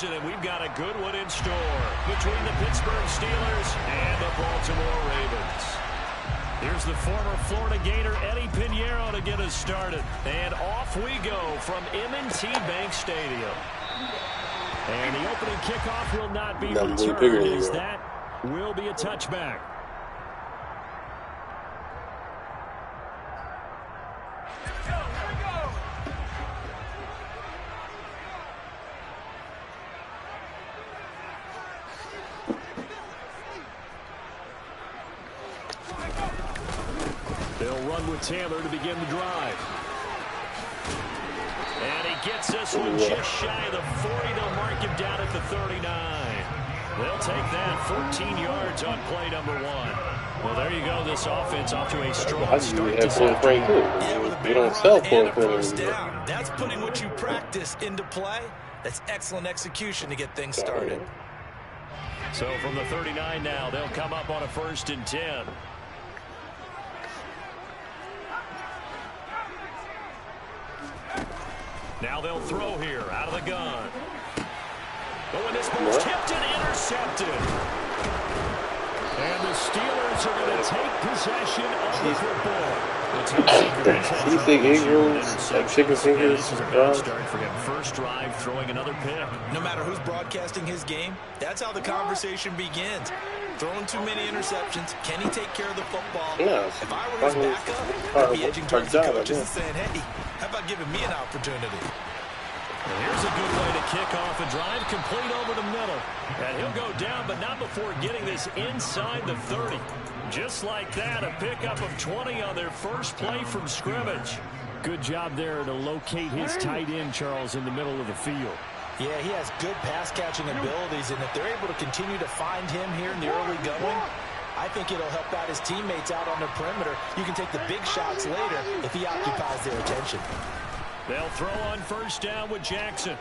And we've got a good one in store between the Pittsburgh Steelers and the Baltimore Ravens. Here's the former Florida Gator Eddie Pinheiro to get us started. And off we go from M&T Bank Stadium. And the opening kickoff will not be returned, as that will be a touchback. They'll run with Taylor to begin the drive. And he gets this one just shy of the 40. They'll mark him down at the 39. They'll take that 14 yards on play number 1. Well, there you go. This offense off to a strong start this afternoon. Yeah, with a big run and a first down. That's putting what you practice into play. That's excellent execution to get things started. So from the 39 now, they'll come up on a 1st and 10. Now they'll throw here out of the gun. But when this ball's tipped and intercepted. And the Steelers are going to take possession of the football. He think Eagles like chicken fingers. This is a bad start for him. First drive, throwing another pick. No matter who's broadcasting his game, that's how the conversation begins. Throwing too many interceptions. Can he take care of the football? Yeah, if I were his backup, I'd be edging towards the coaches and saying, hey, how about giving me an opportunity? And here's a good way to kick off a drive, complete over the middle. And he'll go down, but not before getting this inside the 30. Just like that, a pickup of 20 on their first play from scrimmage. Good job there to locate his tight end, Charles, in the middle of the field. Yeah, he has good pass-catching abilities, and if they're able to continue to find him here in the early going, I think it'll help out his teammates out on the perimeter. You can take the big shots later if he occupies their attention. They'll throw on 1st down with Jackson.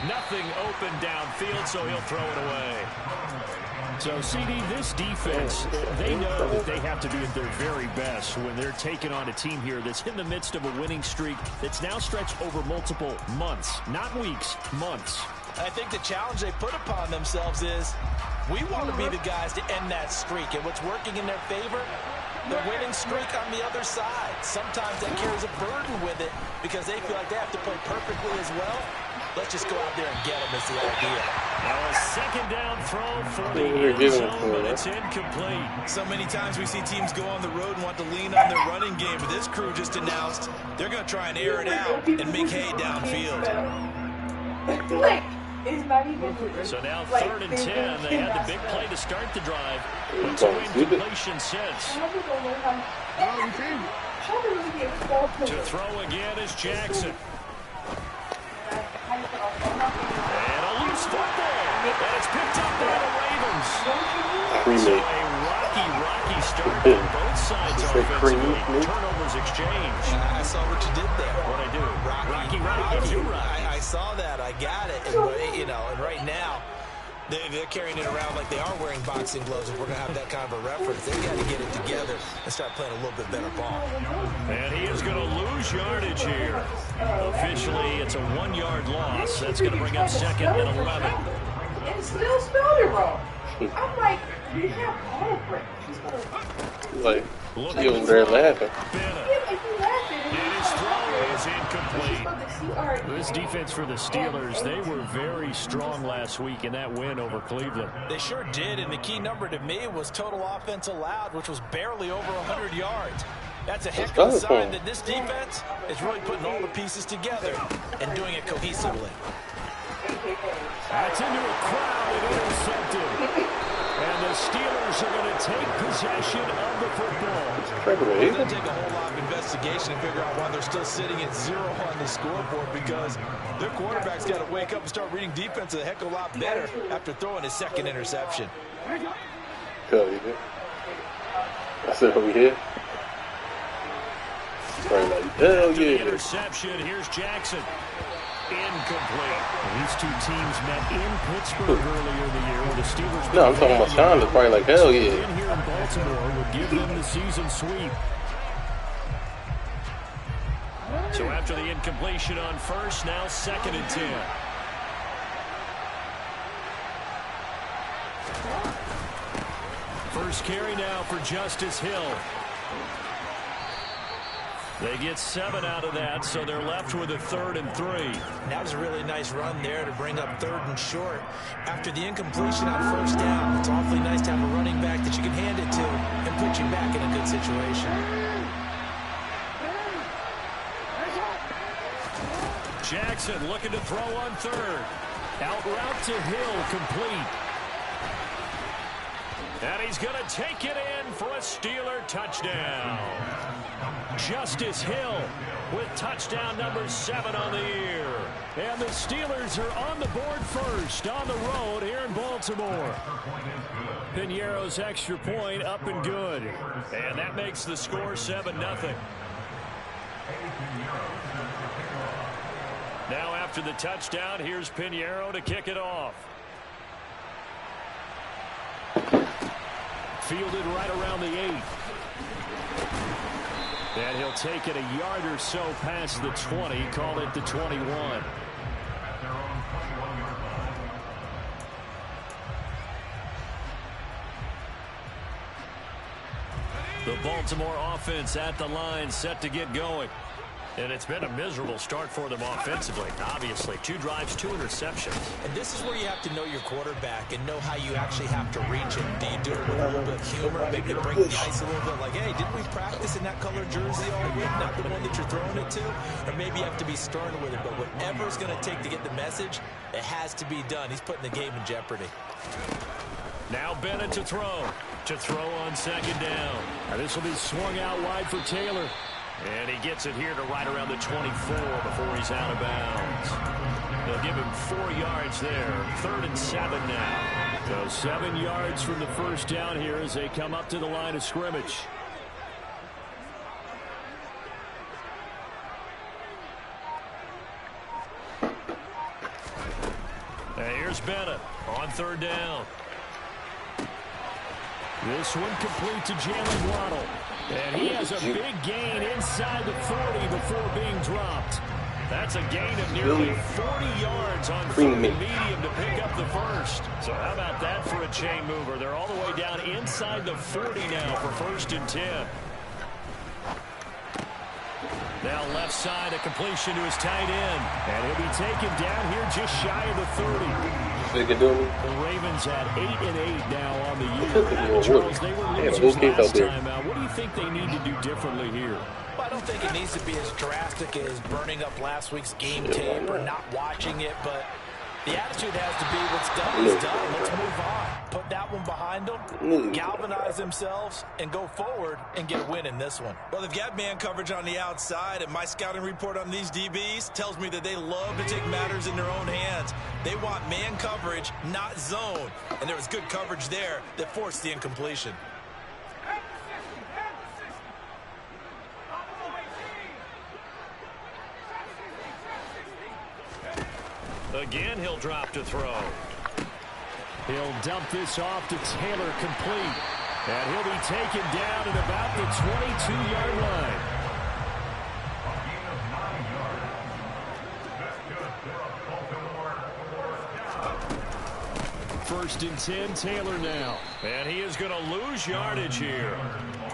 Nothing open downfield, so he'll throw it away. So, CD, this defense, they know that they have to be at their very best when they're taking on a team here that's in the midst of a winning streak that's now stretched over multiple months, not weeks, months. I think the challenge they put upon themselves is we want to be the guys to end that streak, and what's working in their favor, the winning streak on the other side. Sometimes that carries a burden with it because they feel like they have to play perfectly as well. Let's just go out there and get them is the idea. Now a 2nd down throw for the end zone, but it's incomplete. So many times we see teams go on the road and want to lean on their running game, but this crew just announced they're going to try and air it out and make hay downfield. So now 3rd and 10. They had the big play to start the drive. But 2 incompletion since. To throw again is Jackson. And a loose football. And it's picked up by the Ravens. So a rocky start on both sides offensively. Turnovers exchange. I saw what you did there. What'd I do? Rocky. I saw that. I got it. And, you know, and right now, they're carrying it around like they are wearing boxing gloves. If we're going to have that kind of a reference, they've got to get it together and start playing a little bit better ball. And he is going to lose yardage here. Officially, it's a 1-yard loss. That's going to bring up 2nd and 11. And still spelled it wrong. I'm like, you have autocorrect. Like, he was there laughing. And his throw is incomplete. This defense for the Steelers, they were very strong last week in that win over Cleveland. They sure did, and the key number to me was total offense allowed, which was barely over 100 yards. That's a heck of a sign that this defense is really putting all the pieces together and doing it cohesively. That's into a crowd and intercepted. And the Steelers are going to take possession of the football. It's going to take a whole lot of investigation to figure out why they're still sitting at 0 on the scoreboard, because their quarterback's got to wake up and start reading defense a heck of a lot better after throwing his 2nd interception. Hell yeah. I said over here. Like, hell yeah. Interception. Here's Jackson. Incomplete. These two teams met in Pittsburgh earlier in the year where the Steelers... No, I'm talking about Sean. It's probably like, hell yeah. In here in Baltimore would give them the season sweep. So after the incompletion on 1st, now 2nd and 10. First carry now for Justice Hill. They get 7 out of that, so they're left with a 3rd and 3. That was a really nice run there to bring up 3rd and short. After the incompletion on 1st down, it's awfully nice to have a running back that you can hand it to and put you back in a good situation. Jackson looking to throw on 3rd. Out route to Hill, complete. And he's going to take it in for a Steeler touchdown. Justice Hill with touchdown number 7 on the year. And the Steelers are on the board first on the road here in Baltimore. Piñeiro's extra point up and good. And that makes the score 7-0. Now after the touchdown, here's Piñeiro to kick it off. Fielded right around the 8. And he'll take it a yard or so past the 20, call it the 21. The Baltimore offense at the line, set to get going. And it's been a miserable start for them offensively. Obviously, 2 drives, 2 interceptions. And this is where you have to know your quarterback and know how you actually have to reach him. Do you do it with a little bit of humor, maybe break the ice a little bit, like, hey, didn't we practice in that color jersey all week, not the one that you're throwing it to? Or maybe you have to be stern with it, but whatever it's going to take to get the message, it has to be done. He's putting the game in jeopardy. Now Bennett to throw on 2nd down. Now this will be swung out wide for Taylor. And he gets it here to right around the 24 before he's out of bounds. They'll give him 4 yards there. 3rd and 7 now. So 7 yards from the first down here as they come up to the line of scrimmage. And here's Bennett on 3rd down. This one complete to Jalen Waddle. And he has a big gain inside the 40 before being dropped. That's a gain of nearly 40 yards on 3rd and medium to pick up the first. So how about that for a chain mover? They're all the way down inside the 40 now for 1st and 10. Now left side, a completion to his tight end. And he'll be taken down here just shy of the 30. They can do it. The Ravens at 8-8 now on the year. Charles, they were losers last time out. What do you think they need to do differently here? Well, I don't think it needs to be as drastic as burning up last week's game tape or not watching it, but the attitude has to be what's done is done. Let's move on. Put that one behind them, galvanize themselves, and go forward and get a win in this one. Well, they've got man coverage on the outside, and my scouting report on these DBs tells me that they love to take matters in their own hands. They want man coverage, not zone. And there was good coverage there that forced the incompletion. Again, he'll drop to throw. He'll dump this off to Taylor, complete. And he'll be taken down at about the 22-yard line. First and 10, Taylor now. And he is going to lose yardage here.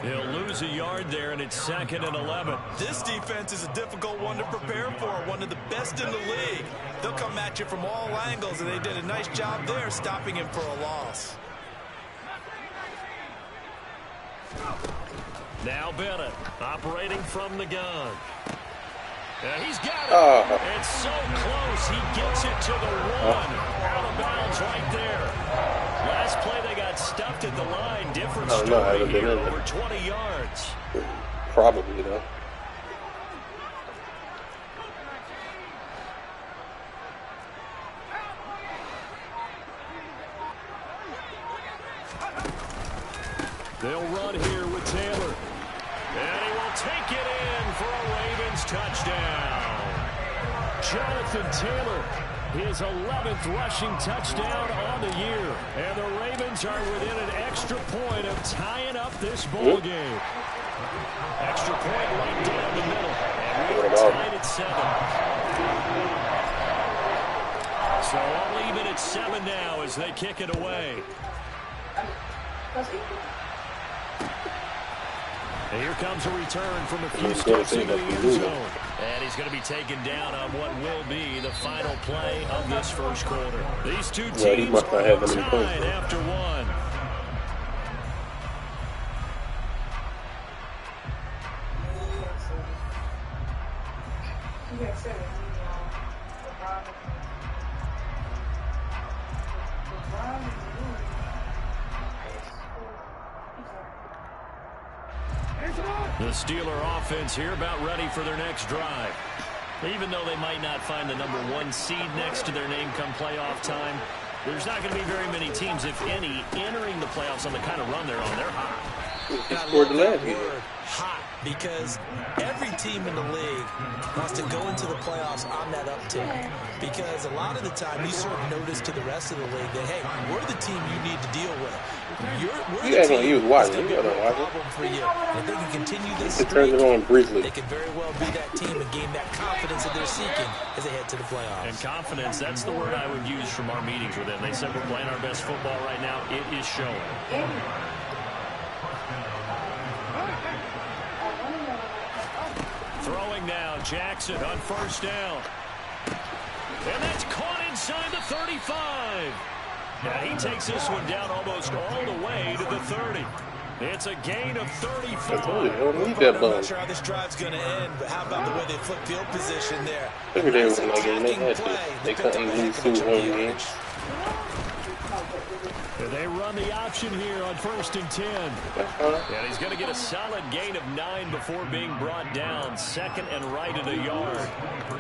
He'll lose a yard there, and it's 2nd and 11. This defense is a difficult one to prepare for, one of the best in the league. They'll come at you from all angles, and they did a nice job there stopping him for a loss. Now Bennett operating from the gun. And he's got it. It's so close. He gets it to the 1. Out of bounds right there. Last play they got stuffed at the line. Different story here. Over 20 yards. Probably, though. They'll run here with Taylor. And he will take it in for a Ravens touchdown. Jonathan Taylor, his 11th rushing touchdown on the year. And the Ravens are within an extra point of tying up this ball game. Extra point right down the middle. And we are tied at 7. So all even at 7 now as they kick it away. And here comes a return from a few steps into the end zone. And he's going to be taken down on what will be the final play of this first quarter. These two teams are tied after one. The Steeler offense here about ready for their next drive. Even though they might not find the #1 seed next to their name come playoff time, there's not going to be very many teams, if any, entering the playoffs on the kind of run they're on. They're hot. He scored the last game. Hot, because every team in the league wants to go into the playoffs on that uptick. Because a lot of the time you serve notice to the rest of the league that, hey, we're the team you need to deal with. We're the team he was watching. that's going to be a problem for you. And if they can continue this streak, turned it on briefly. they can very well be that team and gain that confidence that they're seeking as they head to the playoffs. And confidence, that's the word I would use from our meetings with them. They said we're playing our best football right now. It is showing. Throwing now, Jackson on first down. And that's caught inside the 35. Yeah, he takes this one down almost all the way to the 30. It's a gain of 35. I'm not sure how this drive's going to end, but how about the way they flip field position there? Every day was like game. They had to. They couldn't lose 2 home games. They run the option here on 1st and 10. And he's going to get a solid gain of 9 before being brought down. 2nd and right at a yard.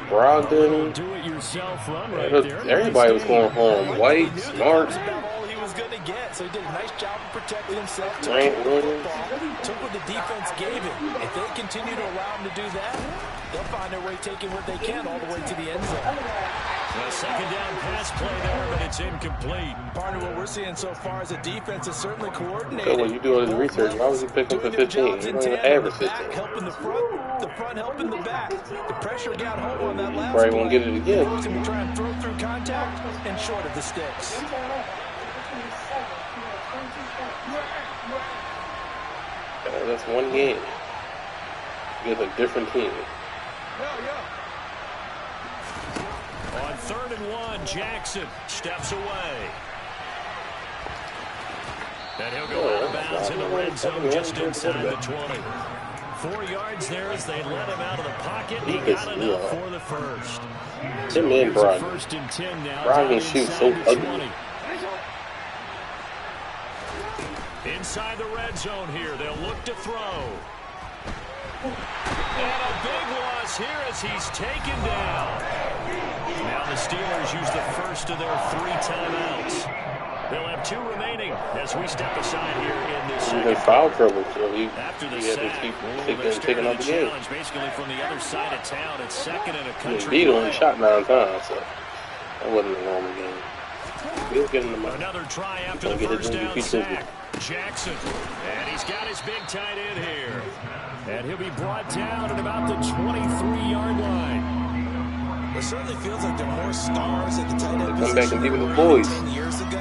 Brogdon. Do-it-yourself run right there. Everybody was going home. White, Smart. Going to get, so he did a nice job of protecting himself. Took what the defense gave him. If they continue to allow him to do that, they'll find their way taking what they can all the way to the end zone. A second down pass play there, but it's incomplete. Part of what we're seeing so far is the defense is certainly coordinated. So when you do all this research, why was he picking for 15? You don't even average 15. Helping the front helping the back. The pressure got home on that last Probably won't get it again. To try and throw through contact and short of the sticks. That's one game. Against a different team. On 3rd and 1, Jackson steps away. And he'll go out of bounds in the red zone just inside the 20. 4 yards there as they let him out of the pocket. He got enough for the first. Tim and Brogdon. 1st and 10 now. Brogdon shoots so ugly. Inside the red zone here, they'll look to throw. And a big loss here as he's taken down. Now the Steelers use the first of their 3 timeouts. They'll have 2 remaining as we step aside here in this second. He's in foul trouble, so he After the had to sack, keep they're taking out the game. challenge basically from the other side of town. It's 2nd and a country. He only shot 9 times, so that wasn't a normal game. He'll get in the money. Another try after the first down sack. Jackson, and he's got his big tight end here. And he'll be brought down at about the 23-yard line. It certainly feels like there are more stars at the tight end Come back and give it the position boys. 10 years ago.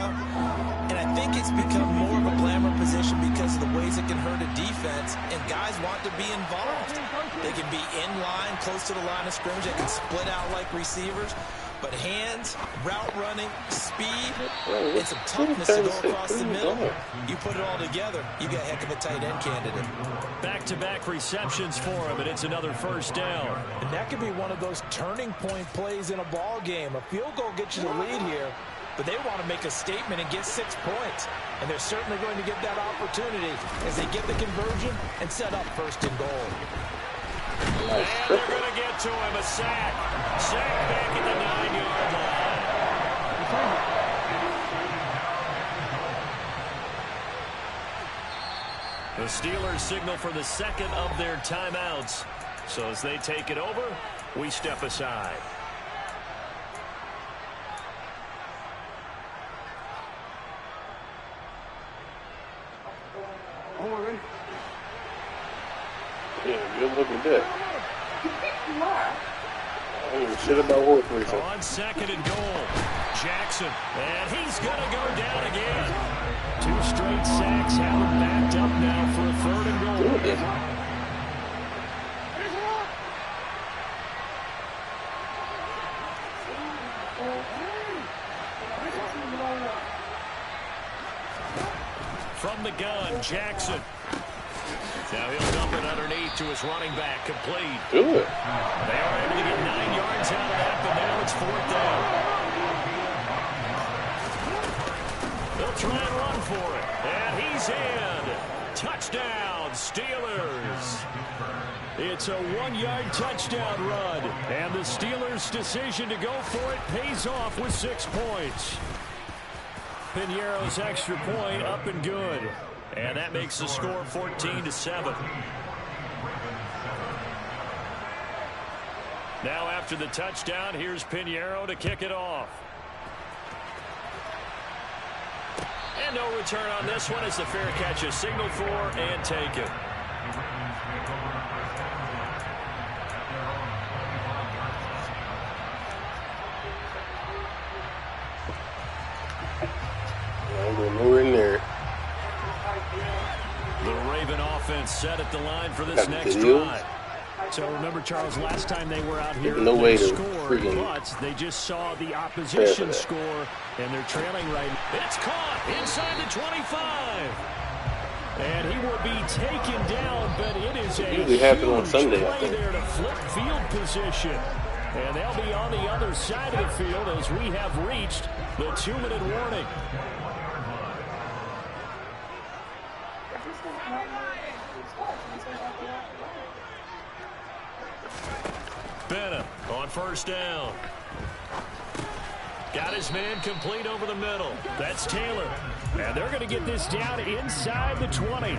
And I think it's become more of a glamour position because of the ways it can hurt a defense, and guys want to be involved. They can be in line, close to the line of scrimmage. They can split out like receivers. But hands, route running, speed, and some toughness to go across the middle. You put it all together, you got a heck of a tight end candidate. Back-to-back receptions for him, and it's another first down. And that could be one of those turning point plays in a ball game. A field goal gets you the lead here, but they want to make a statement and get 6 points. And they're certainly going to get that opportunity as they get the conversion and set up 1st and goal. And they're going to get to him, a sack. Sack back at the 9-yard line. The Steelers signal for the 2nd of their timeouts. So as they take it over, we step aside. Yeah, good looking good. Shit about horse racing. On second and goal, Jackson, and he's going to go down again. 2 straight sacks have him backed up now for a 3rd and goal. From the gun, Jackson. Now he'll dump it underneath to his running back, complete. Good. They are able to get 9 yards out of that, but now it's 4th down. They'll try and run for it, and he's in. Touchdown, Steelers. It's a 1-yard touchdown run, and the Steelers' decision to go for it pays off with 6 points. Piñeiro's extra point up and good. And that makes the score 14-7. Now after the touchdown, here's Piñeiro to kick it off. And no return on this one as the fair catch is signaled for and taken. Nowhere in there. The Raven offense set at the line for this next drive. So remember, Charles, last time they were out here, no way to scored, but they just saw the opposition score, and they're trailing right now. It's caught inside the 25. And he will be taken down, but it is a huge play there to flip field position. And they'll be on the other side of the field as we have reached the 2-minute warning. Bennett on 1st down. Got his man complete over the middle. That's Taylor. And they're going to get this down inside the 20.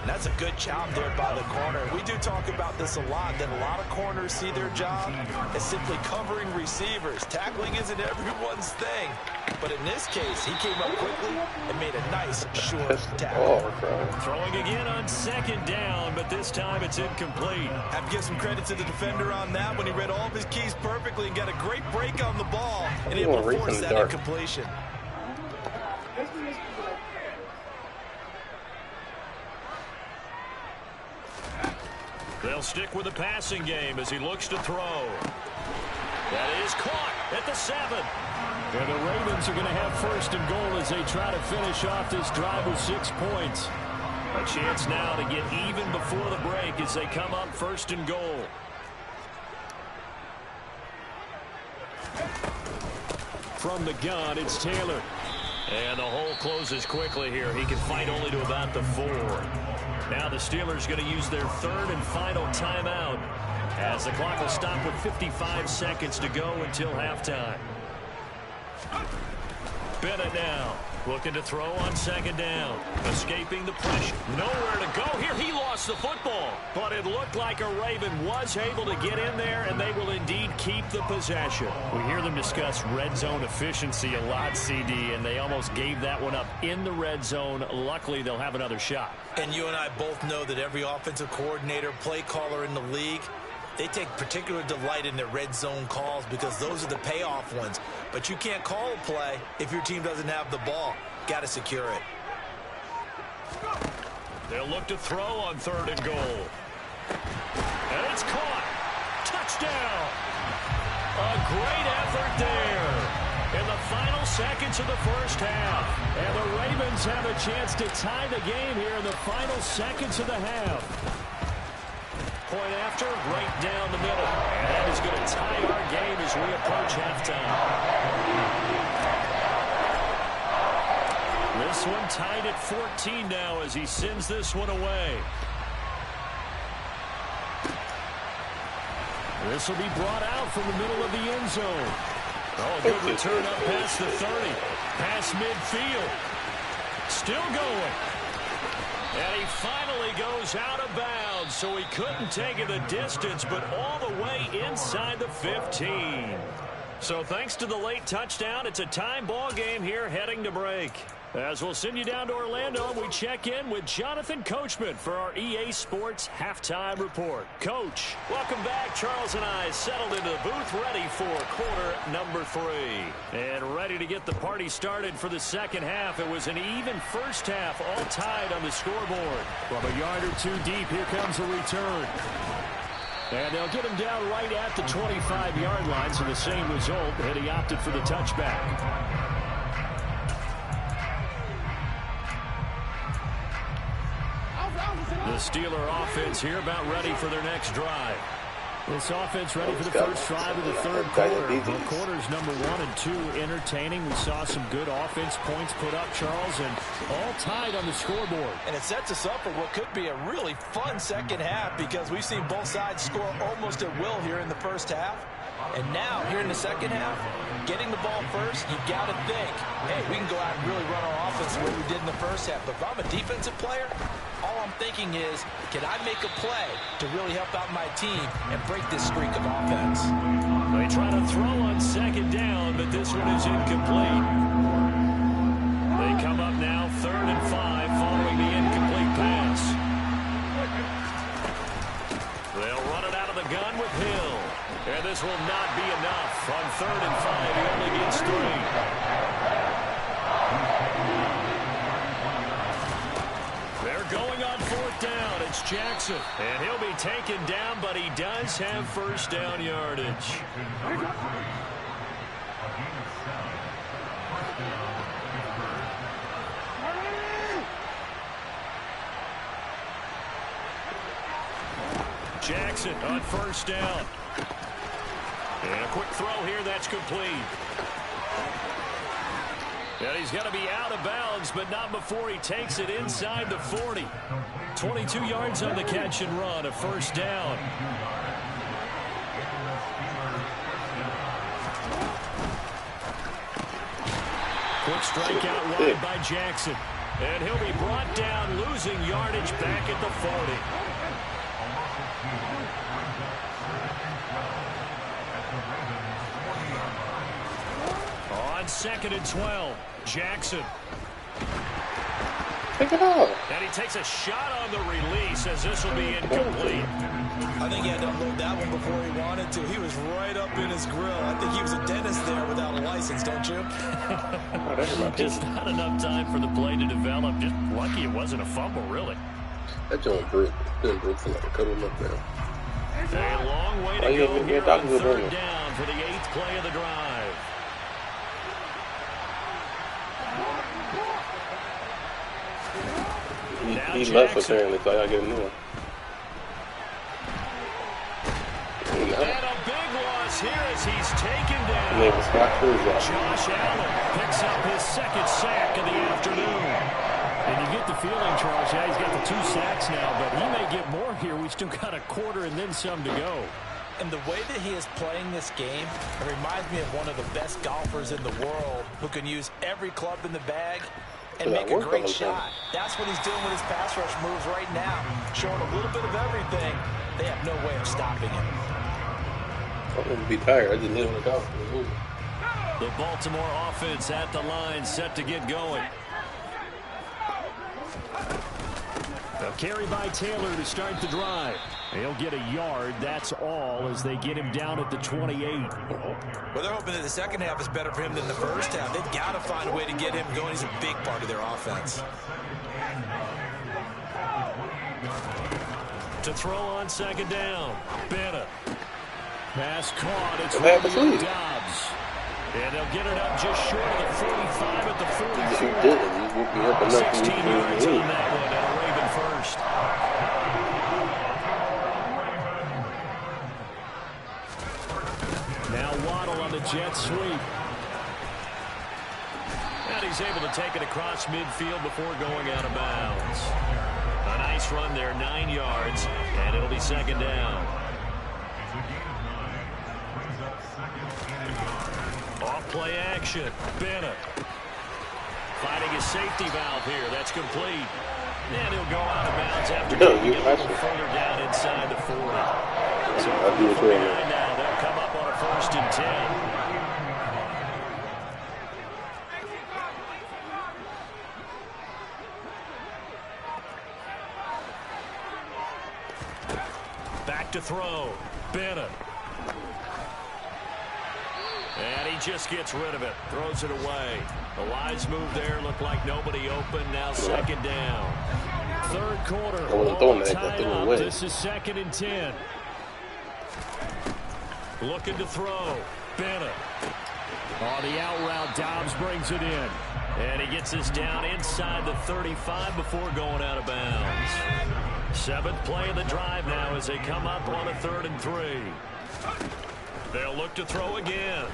That's a good job there by the corner. We do talk about this a lot, that a lot of corners see their job as simply covering receivers. Tackling isn't everyone's thing. But in this case, he came up quickly and made a nice, short tackle. Throwing again on 2nd down, but this time it's incomplete. Have to give some credit to the defender on that when he read all of his keys perfectly and got a great break on the ball and able to force that incompletion. They'll stick with the passing game as he looks to throw. That is caught at the 7. And the Ravens are going to have 1st and goal as they try to finish off this drive with 6 points. A chance now to get even before the break as they come up 1st and goal. From the gun, it's Taylor. And the hole closes quickly here. He can fight only to about the 4. Now the Steelers going to use their 3rd and final timeout as the clock will stop with 55 seconds to go until halftime. Bennett now looking to throw on 2nd down. Escaping the pressure. Nowhere to go here. He lost the football. But it looked like a Raven was able to get in there, and they will indeed keep the possession. We hear them discuss red zone efficiency a lot, CD, and they almost gave that one up in the red zone. Luckily, they'll have another shot. And you and I both know that every offensive coordinator, play caller in the league, they take particular delight in their red zone calls because those are the payoff ones. But you can't call a play if your team doesn't have the ball. Got to secure it. They'll look to throw on 3rd and goal. And it's caught. Touchdown. A great effort there in the final seconds of the 1st half. And the Ravens have a chance to tie the game here in the final seconds of the half. Point after, right down the middle. And that is going to tie our game as we approach halftime. This one tied at 14 now as he sends this one away. This will be brought out from the middle of the end zone. Oh, a good return up past the 30. Past midfield. Still going. And he finally goes out of bounds, so he couldn't take it the distance, but all the way inside the 15. So thanks to the late touchdown, it's a time ball game here heading to break. As we'll send you down to Orlando, and we check in with Jonathan Coachman for our EA Sports Halftime Report. Coach, welcome back. Charles and I settled into the booth, ready for quarter number 3. And ready to get the party started for the second half. It was an even first half, all tied on the scoreboard. From a yard or two deep, here comes a return. And they'll get him down right at the 25-yard line, so the same result, and he opted for the touchback. The Steeler offense here about ready for their next drive. This offense ready for the first drive of the third quarter. Well, quarters number 1 and 2 entertaining. We saw some good offense points put up, Charles, and all tied on the scoreboard. And it sets us up for what could be a really fun second half because we've seen both sides score almost at will here in the first half. And now, here in the second half, getting the ball first, you got to think, hey, we can go out and really run our offense the way we did in the first half. But if I'm a defensive player, all I'm thinking is, can I make a play to really help out my team and break this streak of offense? They try to throw on second down, but this one is incomplete. They come up now 3rd and 5 following the incomplete pass. They'll run it out of the gun with Hill. And this will not be enough. On 3rd and 5, he only gets 3. They're going on 4th down. It's Jackson. And he'll be taken down, but he does have first down yardage. Jackson on first down. And a quick throw here, that's complete. And he's got to be out of bounds, but not before he takes it inside the 40. 22 yards on the catch and run, a first down. Quick strike out wide by Jackson. And he'll be brought down, losing yardage back at the 40. On 2nd and 12, Jackson. Pick it up. And he takes a shot on the release as this will be incomplete. I think he had to unload that one before he wanted to. He was right up in his grill. I think he was a dentist there without a license, don't you? Just not enough time for the play to develop. Just lucky it wasn't a fumble, really. That joint broke. Didn't broke for like a couple of there. A long way to go here on 3rd down for the 8th play of the drive. He left apparently, so I gotta get a new one. And a big loss here as he's taken down. Josh Allen picks up his 2nd sack of the afternoon. And you get the feeling, Charles, yeah, he's got the 2 sacks now, but he may get more here. We've still got a quarter and then some to go. And the way that he is playing this game, it reminds me of one of the best golfers in the world who can use every club in the bag and make a great shot. That's what he's doing with his pass rush moves right now. Showing a little bit of everything. They have no way of stopping him. I'm going to be tired. I just didn't want to go. The Baltimore offense at the line, set to get going. A carry by Taylor to start the drive. He'll get a yard, that's all, as they get him down at the 28. Well, they're hoping that the second half is better for him than the first half. They've got to find a way to get him going. He's a big part of their offense. To throw on 2nd down, Bennett. Pass caught, it's Dobbs. And they'll get it up just short of the 45 at the 44. 16 yards on that one, and a Raven first. Now Waddle on the jet sweep. And he's able to take it across midfield before going out of bounds. A nice run there, 9 yards, and it'll be 2nd down. Off play action, Bennett. Finding his safety valve here, that's complete. And he'll go out of bounds after getting a little further down inside the 40. So from behind now, they'll come up on a 1st and 10. to throw. Bennett. And he just gets rid of it. Throws it away. The wise move there. Looked like nobody open. Now second down. Third quarter. All tied up. This is 2nd and 10. Looking to throw. Bennett. On the out route, Dobbs brings it in. And he gets this down inside the 35 before going out of bounds. 7th play of the drive now as they come up on a 3rd and 3. They'll look to throw again.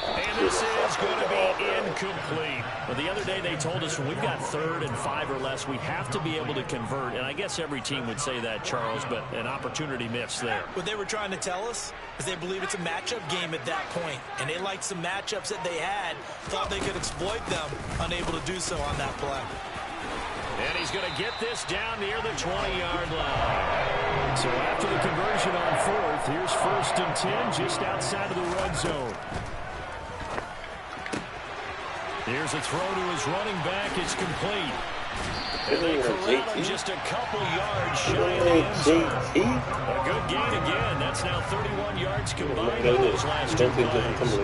And this is going to be incomplete. Well, the other day they told us when we've got 3rd and 5 or less, we have to be able to convert. And I guess every team would say that, Charles, but an opportunity missed there. What they were trying to tell us is they believe it's a matchup game at that point. And they liked some matchups that they had, thought they could exploit them, unable to do so on that play. And he's going to get this down near the 20-yard line. So after the conversion on 4th, here's 1st and 10 just outside of the red zone. Here's a throw to his running back. It's complete. And they corral him just a couple yards shy of the end zone. A good gain again. That's now 31 yards combined in those last 2 plays.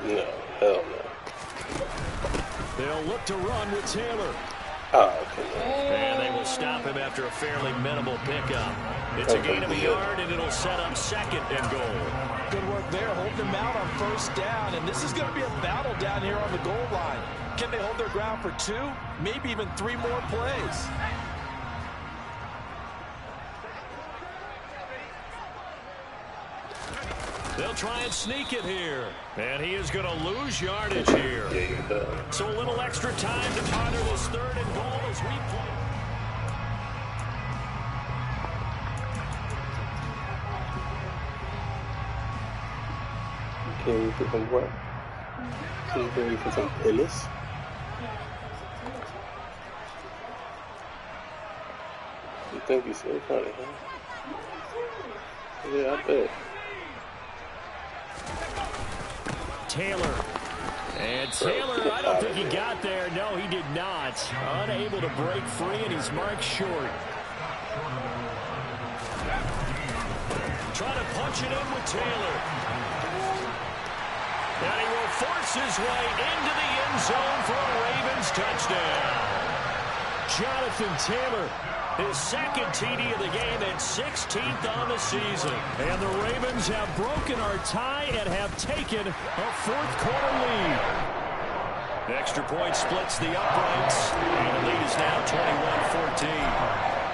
No, hell no. They'll look to run with Taylor. Oh, okay. And they will stop him after a fairly minimal pickup. It's a gain of a yard, and it'll set up 2nd and goal. Good work there, holding him out on 1st down. And this is going to be a battle down here on the goal line. Can they hold their ground for 2, maybe even 3 more plays? They'll try and sneak it here. And he is going to lose yardage here. So a little extra time to ponder this 3rd and goal as we play. Can we put some what? Can we put some pillows? You think you're so funny, huh? Yeah, I bet. Taylor. And Taylor, I don't think he got there. No, he did not. Unable to break free, and he's marked short. Trying to punch it in with Taylor. And he will force his way into the end zone for a Ravens touchdown. Jonathan Taylor, his 2nd TD of the game and 16th on the season. And the Ravens have broken our tie and have taken a 4th quarter lead. The extra point splits the uprights, and the lead is now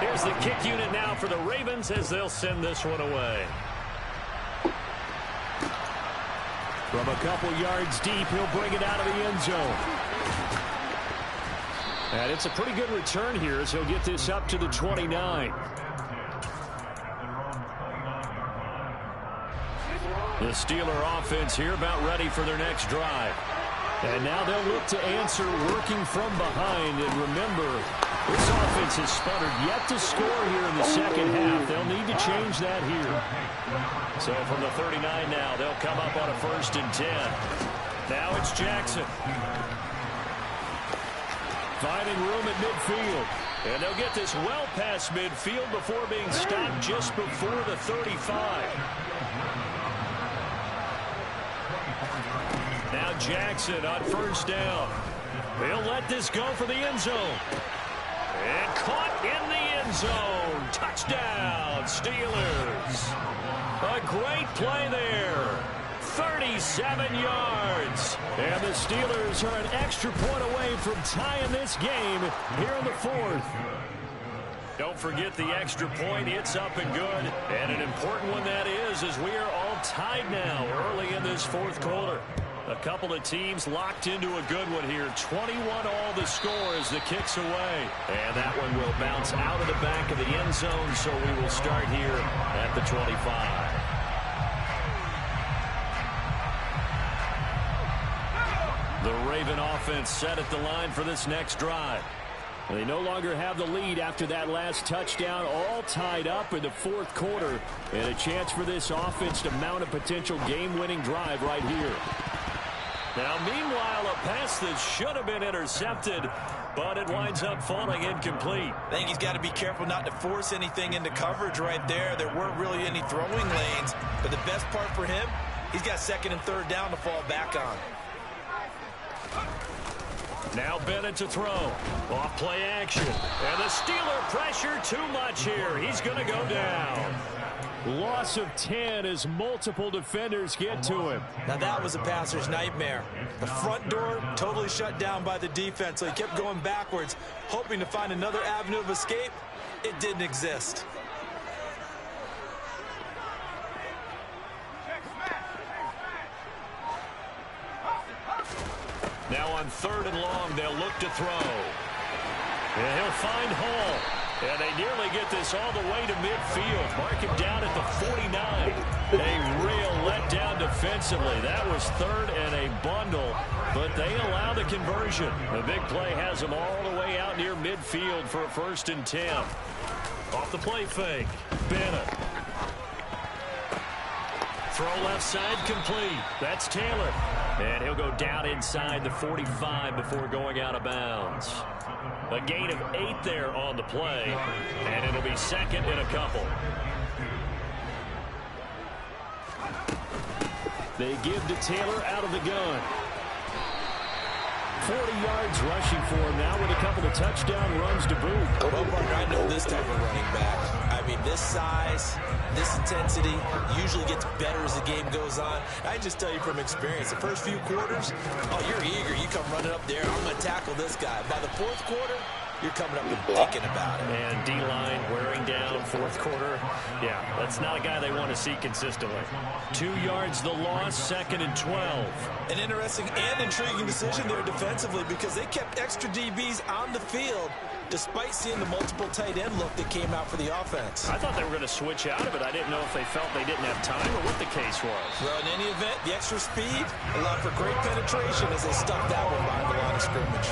21-14. Here's the kick unit now for the Ravens as they'll send this one away. From a couple yards deep, he'll bring it out of the end zone. And it's a pretty good return here as he'll get this up to the 29. The Steeler offense here about ready for their next drive. And now they'll look to answer working from behind. And remember, this offense has sputtered yet to score here in the 2nd half. They'll need to change that here. So from the 39 now, they'll come up on a 1st and 10. Now it's Jackson. Finding room at midfield. And they'll get this well past midfield before being stopped just before the 35. Now Jackson on 1st down. He'll let this go for the end zone. And caught in the end zone. Touchdown, Steelers. A great play there. 37 yards. And the Steelers are an extra point away from tying this game here in the 4th. Don't forget the extra point. It's up and good. And an important one that is, as we are all tied now early in this 4th quarter. A couple of teams locked into a good one here. 21 all the score as the kick's away. And that one will bounce out of the back of the end zone, so we will start here at the 25. The Raven offense set at the line for this next drive. They no longer have the lead after that last touchdown, all tied up in the 4th quarter. And a chance for this offense to mount a potential game-winning drive right here. Now, meanwhile, a pass that should have been intercepted, but it winds up falling incomplete. I think he's got to be careful not to force anything into coverage right there. There weren't really any throwing lanes, but the best part for him, he's got second and third down to fall back on. Now Bennett to throw. Off play action. And the Steeler pressure too much here. He's going to go down. Loss of 10 as multiple defenders get to him. Now that was a passer's nightmare. The front door totally shut down by the defense, so he kept going backwards, hoping to find another avenue of escape. It didn't exist. Now on third and long, they'll look to throw. And he'll find Hall. And they nearly get this all the way to midfield. Mark him down at the 49. A real letdown defensively. That was third and a bundle, but they allow the conversion. The big play has them all the way out near midfield for a 1st and 10. Off the play fake. Bennett. Throw left side complete. That's Taylor. And he'll go down inside the 45 before going out of bounds. A gain of 8 there on the play, and it'll be second and a couple. They give to Taylor out of the gun. 40 yards rushing for him now with a couple of touchdown runs to boot. Well, partner, I know this type of running back. I mean, this size, this intensity usually gets better as the game goes on. I just tell you from experience, the first few quarters, oh, you're eager. You come running up there. I'm going to tackle this guy. By the 4th quarter, you're coming up and thinking about it. And D-line wearing down 4th quarter. Yeah, that's not a guy they want to see consistently. 2 yards the loss, 2nd and 12. An interesting and intriguing decision there defensively because they kept extra DBs on the field despite seeing the multiple tight end look that came out for the offense. I thought they were going to switch out of it. I didn't know if they felt they didn't have time or what the case was. Well, in any event, the extra speed allowed for great penetration as they stuck that one behind the line of scrimmage.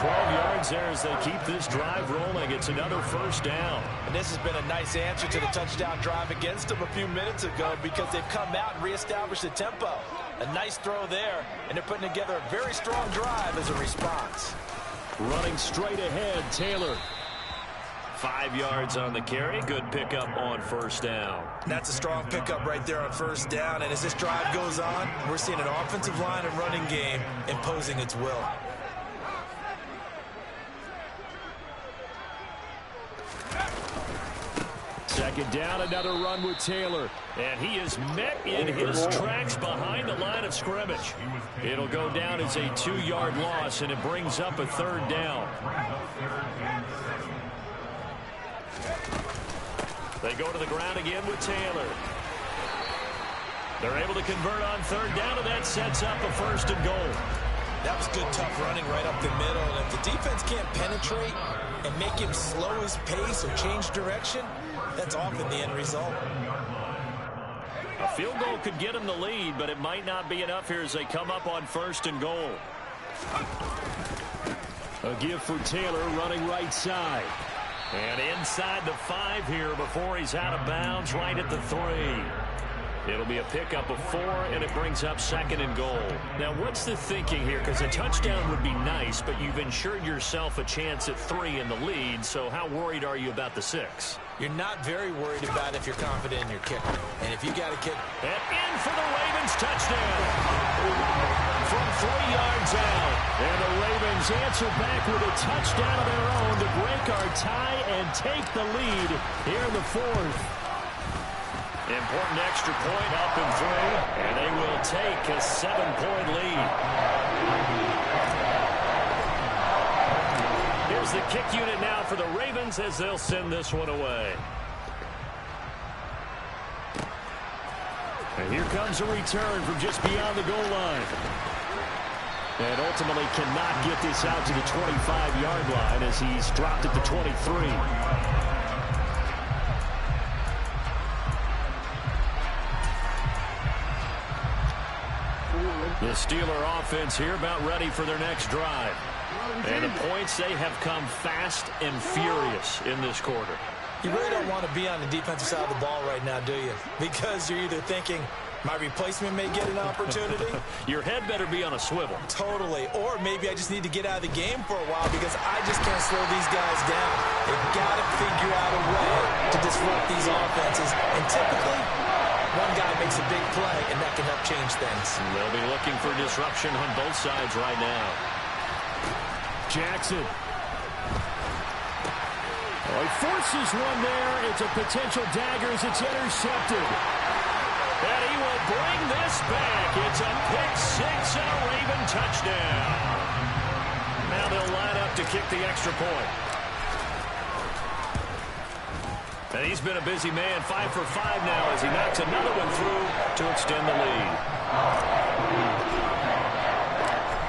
12 yards there as they keep this drive rolling. It's another 1st down. And this has been a nice answer to the touchdown drive against them a few minutes ago because they've come out and reestablished the tempo. A nice throw there, and they're putting together a very strong drive as a response. Running straight ahead, Taylor. 5 yards on the carry. Good pickup on 1st down. That's a strong pickup right there on 1st down. And as this drive goes on, we're seeing an offensive line and running game imposing its will. Second down, another run with Taylor. And he is met in his tracks behind the line of scrimmage. It'll go down as a 2-yard loss, and it brings up a 3rd down. They go to the ground again with Taylor. They're able to convert on 3rd down, and that sets up a 1st and goal. That was good, tough running right up the middle. And if the defense can't penetrate and make him slow his pace or change direction, that's often the end result. A field goal could get him the lead, but it might not be enough here as they come up on 1st and goal. A give for Taylor running right side. And inside the 5 here before he's out of bounds right at the 3. It'll be a pickup of 4, and it brings up 2nd and goal. Now, what's the thinking here? Because a touchdown would be nice, but you've ensured yourself a chance at 3 in the lead, so how worried are you about the 6? You're not very worried about if you're confident in your kicker. And if you got a kick. And in for the Ravens touchdown. From 3 yards out. And the Ravens answer back with a touchdown of their own to break our tie and take the lead here in the 4th. Important extra point up and through, and they will take a 7-point lead. Here's the kick unit now for the Ravens as they'll send this one away. And here comes a return from just beyond the goal line. And ultimately cannot get this out to the 25-yard line as he's dropped at the 23. The Steeler offense here about ready for their next drive. And the points, they have come fast and furious in this quarter. You really don't want to be on the defensive side of the ball right now, do you? Because you're either thinking, My replacement may get an opportunity. Your head better be on a swivel. Totally. Or maybe I just need to get out of the game for a while because I just can't slow these guys down. They've got to figure out a way to disrupt these offenses. And typically, one guy makes a big play, and that can help change things. They'll be looking for disruption on both sides right now. Jackson. Oh, he forces one there. It's a potential dagger as it's intercepted. And he will bring this back. It's a pick six and a Raven touchdown. Now they'll line up to kick the extra point. And he's been a busy man, 5 for 5 now as he knocks another one through to extend the lead.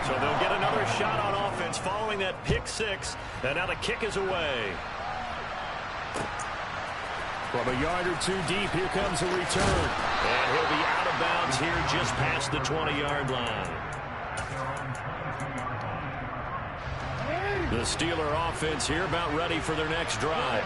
So they'll get another shot on offense following that pick six. And now the kick is away. From a yard or two deep, here comes a return. And he'll be out of bounds here just past the 20-yard line. The Steeler offense here about ready for their next drive.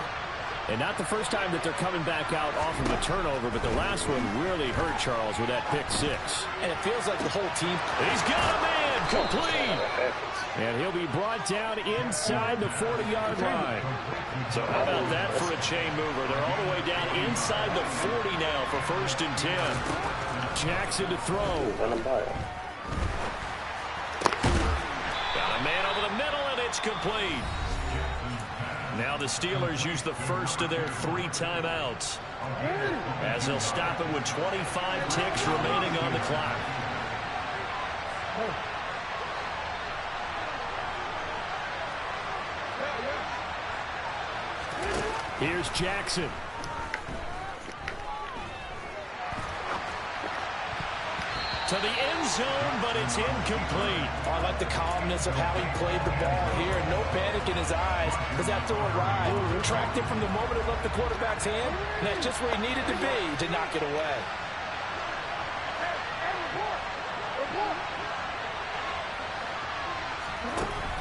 And not the first time that they're coming back out off of a turnover, but the last one really hurt Charles with that pick six. And it feels like the whole team. He's got a man complete. And he'll be brought down inside the 40-yard line. So how about that for a chain mover? They're all the way down inside the 40 now for 1st and 10. Jackson to throw. Got a man over the middle, and it's complete. Now the Steelers use the first of their 3 timeouts as they'll stop it with 25 ticks remaining on the clock. Here's Jackson. To the end zone, but it's incomplete. I like the calmness of how he played the ball here. No panic in his eyes as that throw arrived. Tracked it from the moment it left the quarterback's hand, and that's just where he needed to be to knock it away.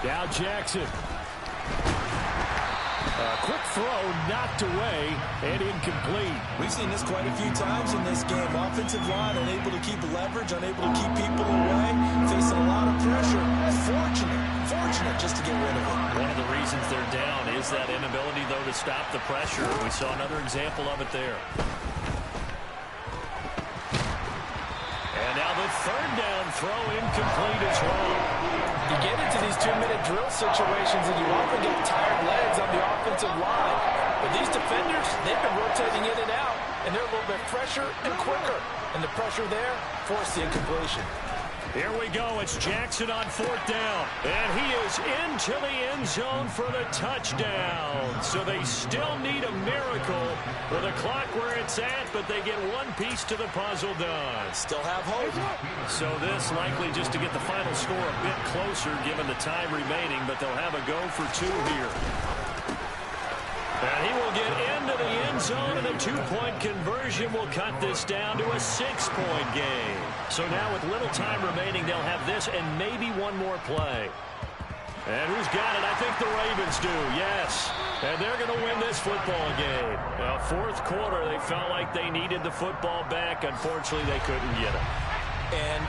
Now Jackson. Quick throw, knocked away, and incomplete. We've seen this quite a few times in this game. Offensive line unable to keep leverage, unable to keep people away, facing a lot of pressure. Fortunate just to get rid of it. One of the reasons they're down is that inability, though, to stop the pressure. We saw another example of it there. And now the 3rd down throw incomplete as well. You get into these 2-minute drill situations and you often get tired legs on the offensive line. But these defenders, they've been rotating in and out, and they're a little bit fresher and quicker. And the pressure there forced the incompletion. Here we go. It's Jackson on 4th down. And he is into the end zone for the touchdown. So they still need a miracle with the clock where it's at, but they get one piece to the puzzle done. Still have hope. So this likely just to get the final score a bit closer given the time remaining, but they'll have a go for 2 here. And he will get into the end zone, and a 2-point conversion will cut this down to a 6-point game. So now with little time remaining, they'll have this and maybe one more play. And who's got it? I think the Ravens do, yes. And they're going to win this football game. Well, 4th quarter, they felt like they needed the football back. Unfortunately, they couldn't get it. And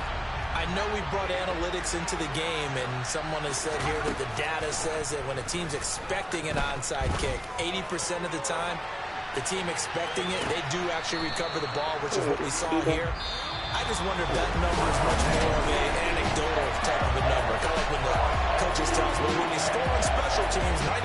I know we brought analytics into the game, and someone has said here that the data says that when a team's expecting an onside kick, 80% of the time, the team expecting it, they do actually recover the ball, which is what we saw here. I just wonder if that number is much more of an anecdotal type of a number. Kind of like when the coaches tell us, well, when you score on special teams, 93